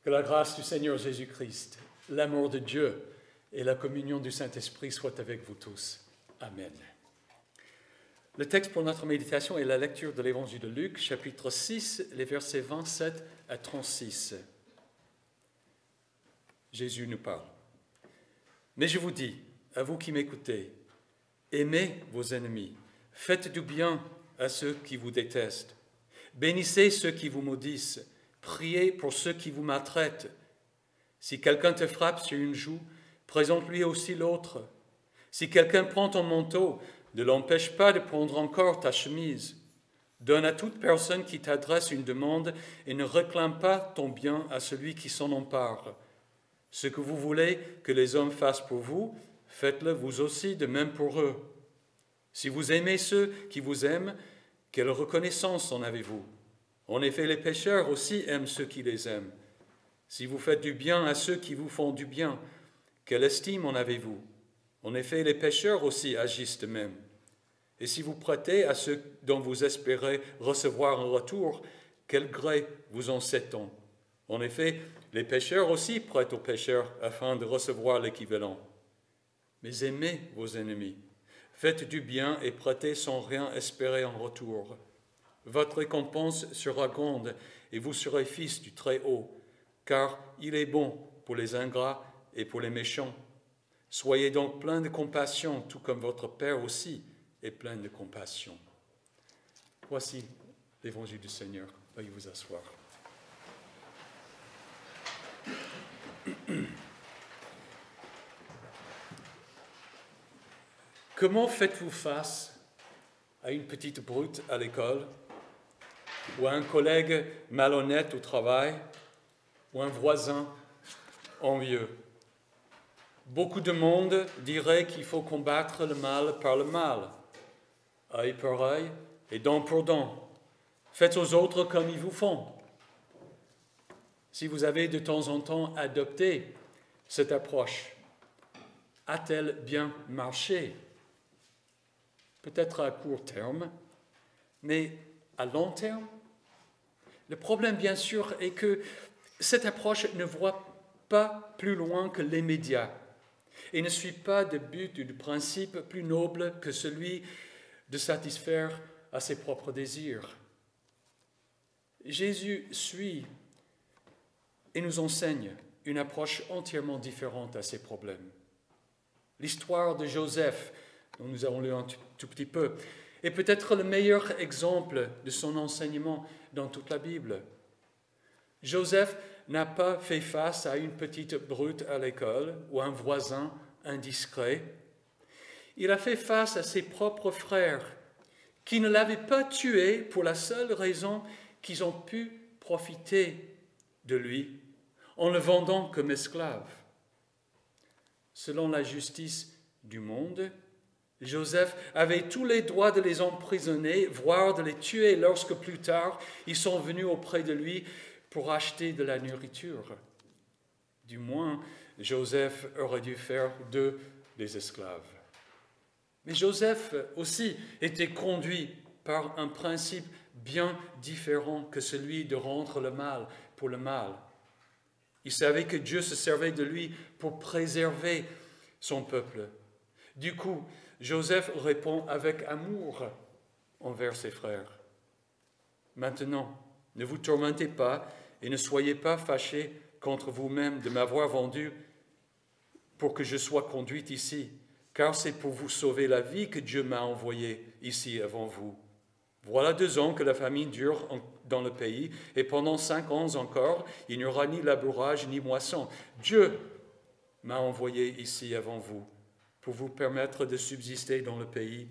Que la grâce du Seigneur Jésus-Christ, l'amour de Dieu et la communion du Saint-Esprit soient avec vous tous. Amen. Le texte pour notre méditation est la lecture de l'Évangile de Luc, chapitre 6, les versets 27 à 36. Jésus nous parle. « Mais je vous dis, à vous qui m'écoutez, aimez vos ennemis, faites du bien à ceux qui vous détestent, bénissez ceux qui vous maudissent, priez pour ceux qui vous maltraitent. Si quelqu'un te frappe sur une joue, présente-lui aussi l'autre. Si quelqu'un prend ton manteau, ne l'empêche pas de prendre encore ta chemise. Donne à toute personne qui t'adresse une demande et ne réclame pas ton bien à celui qui s'en empare. Ce que vous voulez que les hommes fassent pour vous, faites-le vous aussi de même pour eux. Si vous aimez ceux qui vous aiment, quelle reconnaissance en avez-vous ? En effet, les pécheurs aussi aiment ceux qui les aiment. Si vous faites du bien à ceux qui vous font du bien, quelle estime en avez-vous ? En effet, les pécheurs aussi agissent de même. Et si vous prêtez à ceux dont vous espérez recevoir un retour, quel gré vous en sait-on ? En effet, les pécheurs aussi prêtent aux pécheurs afin de recevoir l'équivalent. Mais aimez vos ennemis, faites du bien et prêtez sans rien espérer en retour. Votre récompense sera grande et vous serez fils du Très-Haut, car il est bon pour les ingrats et pour les méchants. Soyez donc pleins de compassion, tout comme votre Père aussi est plein de compassion. » Voici l'évangile du Seigneur. Veuillez vous asseoir. Comment faites-vous face à une petite brute à l'école, ou à un collègue malhonnête au travail, ou un voisin envieux? Beaucoup de monde dirait qu'il faut combattre le mal par le mal, œil pour œil et dent pour dent. Faites aux autres comme ils vous font. Si vous avez de temps en temps adopté cette approche, a-t-elle bien marché? Peut-être à court terme, mais à long terme? Le problème, bien sûr, est que cette approche ne voit pas plus loin que l'immédiat et ne suit pas de but ou de principe plus noble que celui de satisfaire à ses propres désirs. Jésus suit et nous enseigne une approche entièrement différente à ces problèmes. L'histoire de Joseph, dont nous avons lu un tout petit peu, est peut-être le meilleur exemple de son enseignement dans toute la Bible. Joseph n'a pas fait face à une petite brute à l'école ou un voisin indiscret. Il a fait face à ses propres frères qui ne l'avaient pas tué pour la seule raison qu'ils ont pu profiter de lui en le vendant comme esclave. Selon la justice du monde, Joseph avait tous les droits de les emprisonner, voire de les tuer lorsque plus tard ils sont venus auprès de lui pour acheter de la nourriture. Du moins, Joseph aurait dû faire d'eux des esclaves. Mais Joseph aussi était conduit par un principe bien différent que celui de rendre le mal pour le mal. Il savait que Dieu se servait de lui pour préserver son peuple. Du coup, Joseph répond avec amour envers ses frères. Maintenant, ne vous tourmentez pas et ne soyez pas fâchés contre vous-même de m'avoir vendu pour que je sois conduite ici, car c'est pour vous sauver la vie que Dieu m'a envoyé ici avant vous. Voilà 2 ans que la famine dure dans le pays, et pendant 5 ans encore, il n'y aura ni labourage ni moisson. Dieu m'a envoyé ici avant vous, pour vous permettre de subsister dans le pays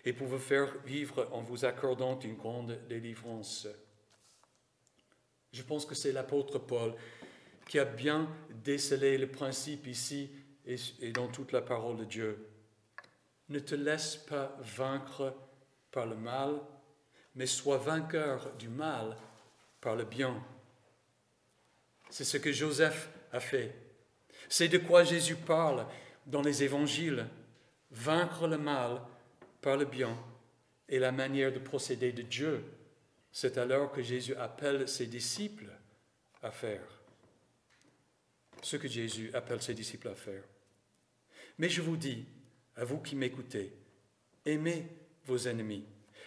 et pour vous faire vivre en vous accordant une grande délivrance. Je pense que c'est l'apôtre Paul qui a bien décelé le principe ici et dans toute la parole de Dieu. Ne te laisse pas vaincre par le mal, mais sois vainqueur du mal par le bien. C'est ce que Joseph a fait. C'est de quoi Jésus parle dans les évangiles. Vaincre le mal par le bien est la manière de procéder de Dieu. C'est alors que Jésus appelle ses disciples à faire. ce que Jésus appelle ses disciples à faire. Mais je vous dis, à vous qui m'écoutez, aimez vos ennemis,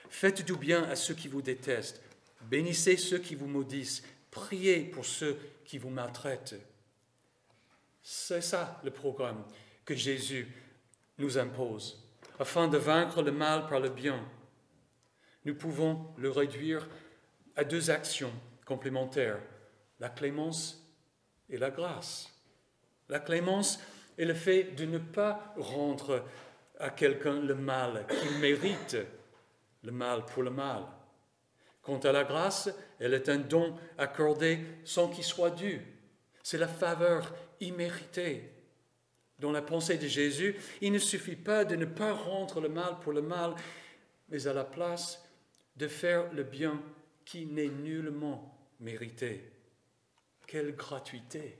faites du bien à ceux qui vous détestent, bénissez ceux qui vous maudissent, priez pour ceux qui vous maltraitent. C'est ça le programme que Jésus nous impose, afin de vaincre le mal par le bien. Nous pouvons le réduire à deux actions complémentaires, la clémence et la grâce. La clémence est le fait de ne pas rendre à quelqu'un le mal qu'il mérite, le mal pour le mal. Quant à la grâce, elle est un don accordé sans qu'il soit dû. C'est la faveur imméritée. Dans la pensée de Jésus, il ne suffit pas de ne pas rendre le mal pour le mal, mais à la place de faire le bien qui n'est nullement mérité. Quelle gratuité!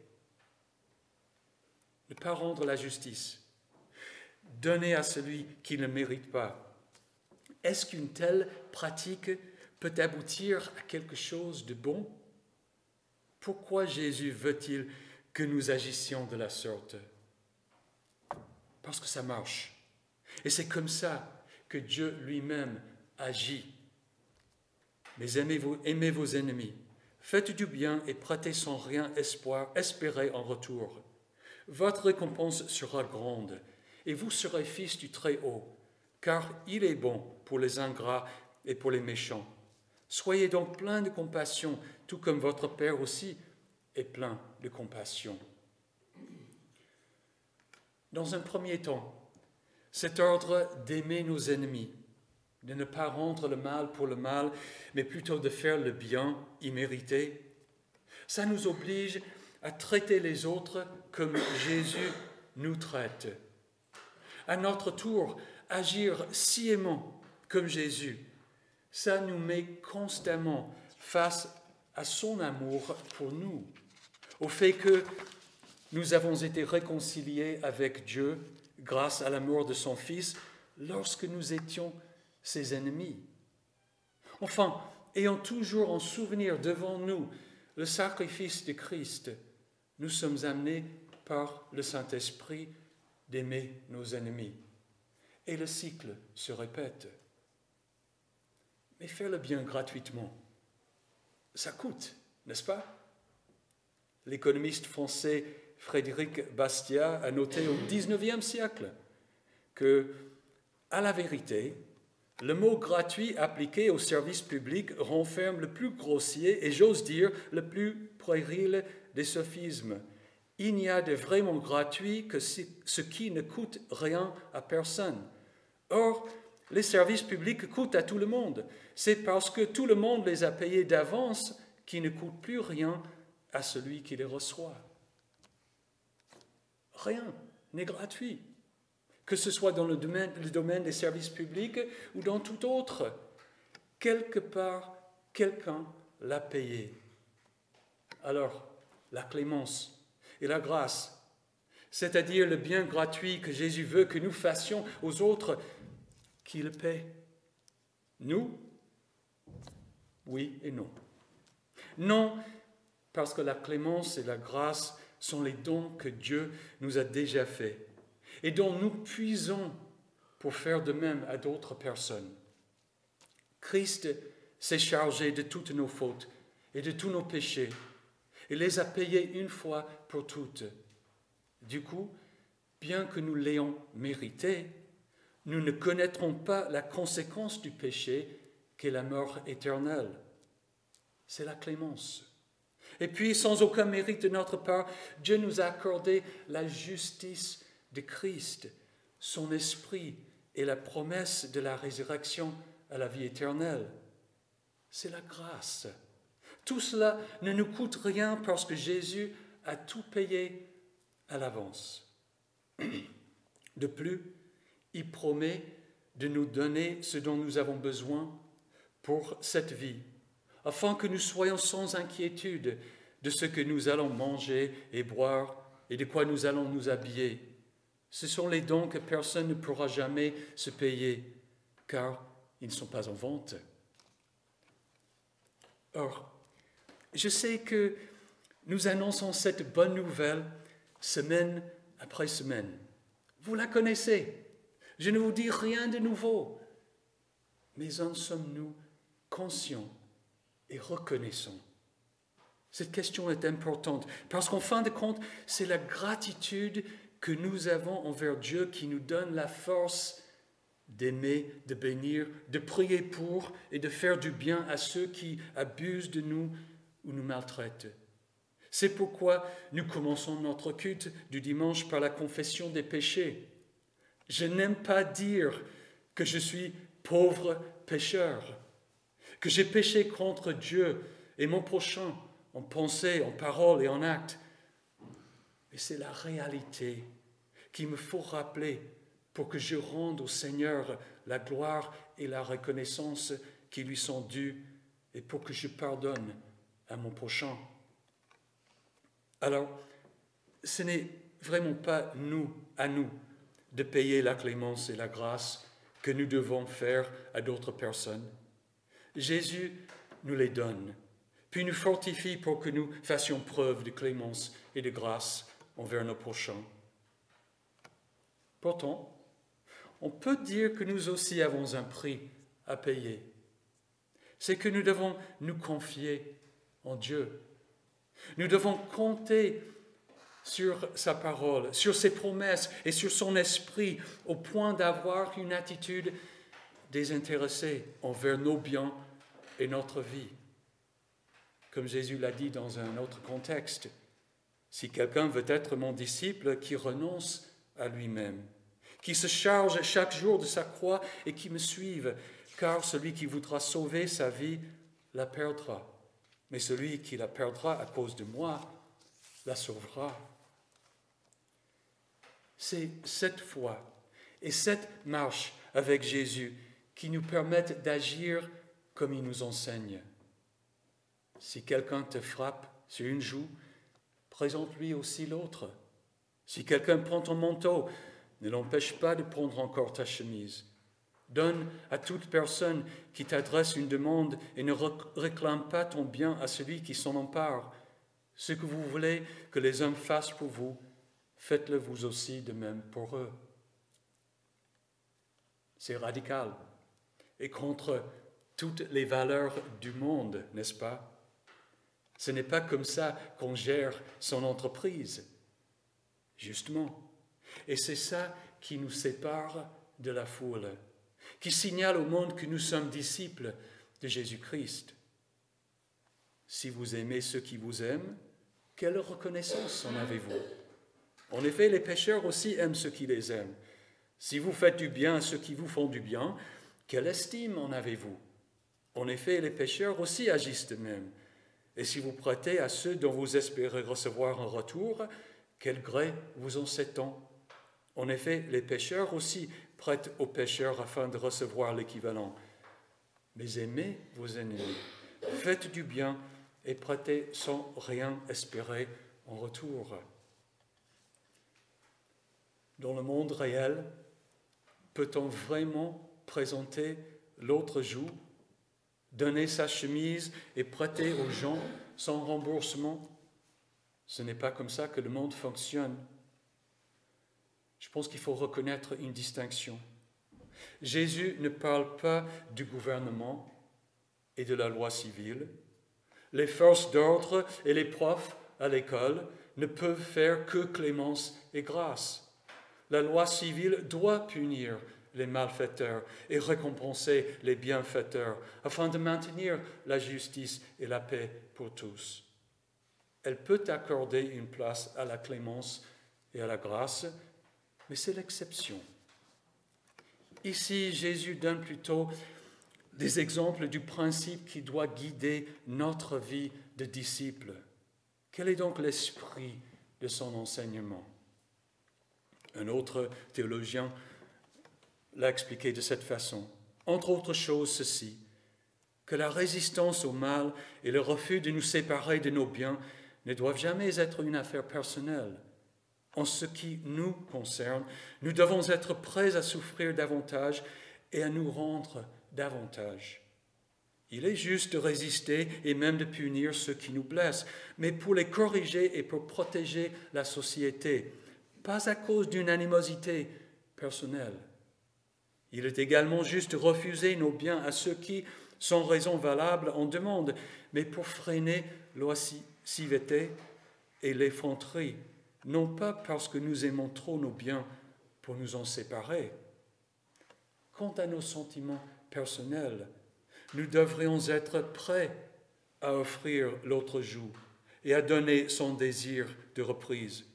Ne pas rendre la justice, donner à celui qui ne mérite pas. Est-ce qu'une telle pratique peut aboutir à quelque chose de bon? Pourquoi Jésus veut-il que nous agissions de la sorte? Parce que ça marche. Et c'est comme ça que Dieu lui-même agit. Mais aimez vos ennemis, faites du bien et prêtez sans rien espérer en retour. Votre récompense sera grande, et vous serez fils du Très-Haut, car il est bon pour les ingrats et pour les méchants. Soyez donc pleins de compassion, tout comme votre Père aussi est plein de compassion. Dans un premier temps, cet ordre d'aimer nos ennemis, de ne pas rendre le mal pour le mal, mais plutôt de faire le bien immérité, ça nous oblige à traiter les autres comme Jésus nous traite. À notre tour, agir sciemment comme Jésus, ça nous met constamment face à son amour pour nous, au fait que nous avons été réconciliés avec Dieu grâce à l'amour de son Fils lorsque nous étions ses ennemis. Enfin, ayant toujours en souvenir devant nous le sacrifice de Christ, nous sommes amenés par le Saint-Esprit d'aimer nos ennemis. Et le cycle se répète. Mais faire le bien gratuitement, ça coûte, n'est-ce pas? L'économiste français Frédéric Bastiat a noté au XIXe siècle que, à la vérité, le mot gratuit appliqué au service public renferme le plus grossier et, j'ose dire, le plus puéril des sophismes. Il n'y a de vraiment gratuit que ce qui ne coûte rien à personne. Or, les services publics coûtent à tout le monde. C'est parce que tout le monde les a payés d'avance qu'ils ne coûtent plus rien à celui qui les reçoit. Rien n'est gratuit, que ce soit dans le domaine des services publics ou dans tout autre. Quelque part, quelqu'un l'a payé. Alors, la clémence et la grâce, c'est-à-dire le bien gratuit que Jésus veut que nous fassions aux autres, qui le paie? Nous? Oui et non. Non, parce que la clémence et la grâce sont les dons que Dieu nous a déjà faits et dont nous puisons pour faire de même à d'autres personnes. Christ s'est chargé de toutes nos fautes et de tous nos péchés et les a payés une fois pour toutes. Du coup, bien que nous l'ayons mérité, nous ne connaîtrons pas la conséquence du péché qu'est la mort éternelle. C'est la clémence. Et puis, sans aucun mérite de notre part, Dieu nous a accordé la justice de Christ, son esprit et la promesse de la résurrection à la vie éternelle. C'est la grâce. Tout cela ne nous coûte rien parce que Jésus a tout payé à l'avance. De plus, il promet de nous donner ce dont nous avons besoin pour cette vie, afin que nous soyons sans inquiétude de ce que nous allons manger et boire et de quoi nous allons nous habiller. Ce sont les dons que personne ne pourra jamais se payer, car ils ne sont pas en vente. Or, je sais que nous annonçons cette bonne nouvelle semaine après semaine. Vous la connaissez. Je ne vous dis rien de nouveau. Mais en sommes-nous conscients et reconnaissants? Cette question est importante parce qu'en fin de compte, c'est la gratitude que nous avons envers Dieu qui nous donne la force d'aimer, de bénir, de prier pour et de faire du bien à ceux qui abusent de nous ou nous maltraitent. C'est pourquoi nous commençons notre culte du dimanche par la confession des péchés. Je n'aime pas dire que je suis pauvre pécheur, que j'ai péché contre Dieu et mon prochain en pensée, en parole et en acte. Mais c'est la réalité qu'il me faut rappeler pour que je rende au Seigneur la gloire et la reconnaissance qui lui sont dues et pour que je pardonne à mon prochain. Alors, ce n'est vraiment pas à nous, de payer la clémence et la grâce que nous devons faire à d'autres personnes. Jésus nous les donne, puis nous fortifie pour que nous fassions preuve de clémence et de grâce envers nos prochains. Pourtant, on peut dire que nous aussi avons un prix à payer. C'est que nous devons nous confier en Dieu. Nous devons compter sur sa parole, sur ses promesses et sur son esprit au point d'avoir une attitude désintéressée envers nos biens et notre vie. Comme Jésus l'a dit dans un autre contexte, si quelqu'un veut être mon disciple, qu'il renonce à lui-même, qui se charge chaque jour de sa croix et qui me suive, car celui qui voudra sauver sa vie la perdra, mais celui qui la perdra à cause de moi la sauvera. C'est cette foi et cette marche avec Jésus qui nous permettent d'agir comme il nous enseigne. Si quelqu'un te frappe sur une joue, présente-lui aussi l'autre. Si quelqu'un prend ton manteau, ne l'empêche pas de prendre encore ta chemise. Donne à toute personne qui t'adresse une demande et ne réclame pas ton bien à celui qui s'en empare. Ce que vous voulez que les hommes fassent pour vous, faites-le vous aussi de même pour eux. C'est radical et contre toutes les valeurs du monde, n'est-ce pas? Ce n'est pas comme ça qu'on gère son entreprise, justement. Et c'est ça qui nous sépare de la foule, qui signale au monde que nous sommes disciples de Jésus-Christ. Si vous aimez ceux qui vous aiment, quelle reconnaissance en avez-vous? En effet, les pécheurs aussi aiment ceux qui les aiment. Si vous faites du bien à ceux qui vous font du bien, quelle estime en avez-vous? En effet, les pécheurs aussi agissent de même. Et si vous prêtez à ceux dont vous espérez recevoir un retour, quel gré vous en sait-on? En effet, les pécheurs aussi prêtent aux pécheurs afin de recevoir l'équivalent. Mais aimez vos ennemis, faites du bien et prêtez sans rien espérer en retour. Dans le monde réel, peut-on vraiment présenter l'autre joue, donner sa chemise et prêter aux gens sans remboursement? Ce n'est pas comme ça que le monde fonctionne. Je pense qu'il faut reconnaître une distinction. Jésus ne parle pas du gouvernement et de la loi civile. Les forces d'ordre et les profs à l'école ne peuvent faire que clémence et grâce. La loi civile doit punir les malfaiteurs et récompenser les bienfaiteurs afin de maintenir la justice et la paix pour tous. Elle peut accorder une place à la clémence et à la grâce, mais c'est l'exception. Ici, Jésus donne plutôt des exemples du principe qui doit guider notre vie de disciple. Quel est donc l'esprit de son enseignement? Un autre théologien l'a expliqué de cette façon. Entre autres choses, ceci, que la résistance au mal et le refus de nous séparer de nos biens ne doivent jamais être une affaire personnelle. En ce qui nous concerne, nous devons être prêts à souffrir davantage et à nous rendre davantage. Il est juste de résister et même de punir ceux qui nous blessent, mais pour les corriger et pour protéger la société, pas à cause d'une animosité personnelle. Il est également juste de refuser nos biens à ceux qui, sans raison valable, en demandent, mais pour freiner l'oisiveté et l'effronterie, non pas parce que nous aimons trop nos biens pour nous en séparer. Quant à nos sentiments personnels, nous devrions être prêts à offrir l'autre joue et à donner son désir de reprise.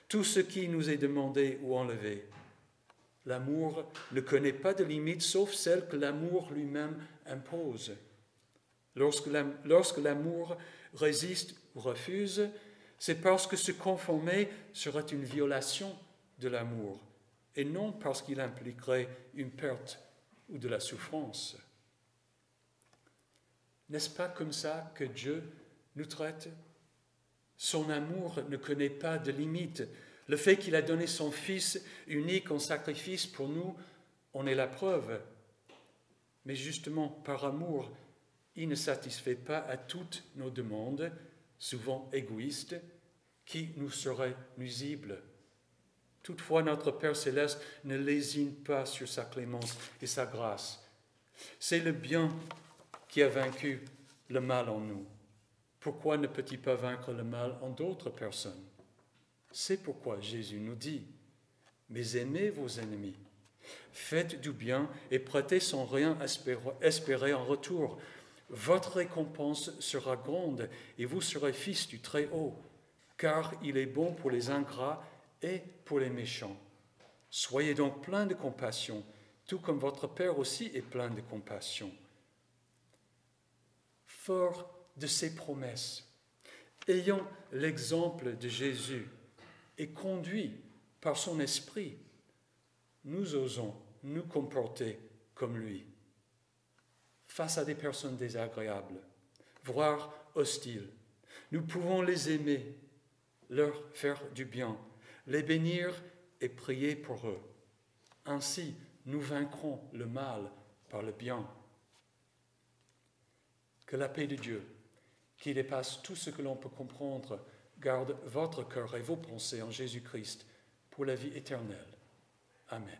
Tout ce qui nous est demandé ou enlevé. L'amour ne connaît pas de limites sauf celles que l'amour lui-même impose. Lorsque l'amour résiste ou refuse, c'est parce que se conformer serait une violation de l'amour et non parce qu'il impliquerait une perte ou de la souffrance. N'est-ce pas comme ça que Dieu nous traite? Son amour ne connaît pas de limites. Le fait qu'il a donné son Fils unique en sacrifice pour nous en est la preuve. Mais justement, par amour, il ne satisfait pas à toutes nos demandes, souvent égoïstes, qui nous seraient nuisibles. Toutefois, notre Père céleste ne lésine pas sur sa clémence et sa grâce. C'est le bien qui a vaincu le mal en nous. Pourquoi ne peut-il pas vaincre le mal en d'autres personnes? C'est pourquoi Jésus nous dit, « Mais aimez vos ennemis, faites du bien et prêtez sans rien espérer en retour. Votre récompense sera grande et vous serez fils du Très-Haut, car il est bon pour les ingrats et pour les méchants. Soyez donc pleins de compassion, tout comme votre Père aussi est plein de compassion. » Fort de ses promesses, ayant l'exemple de Jésus et conduits par son esprit, nous osons nous comporter comme lui. Face à des personnes désagréables, voire hostiles, nous pouvons les aimer, leur faire du bien, les bénir et prier pour eux. Ainsi, nous vaincrons le mal par le bien. Que la paix de Dieu, qui dépasse tout ce que l'on peut comprendre, garde votre cœur et vos pensées en Jésus-Christ pour la vie éternelle. Amen.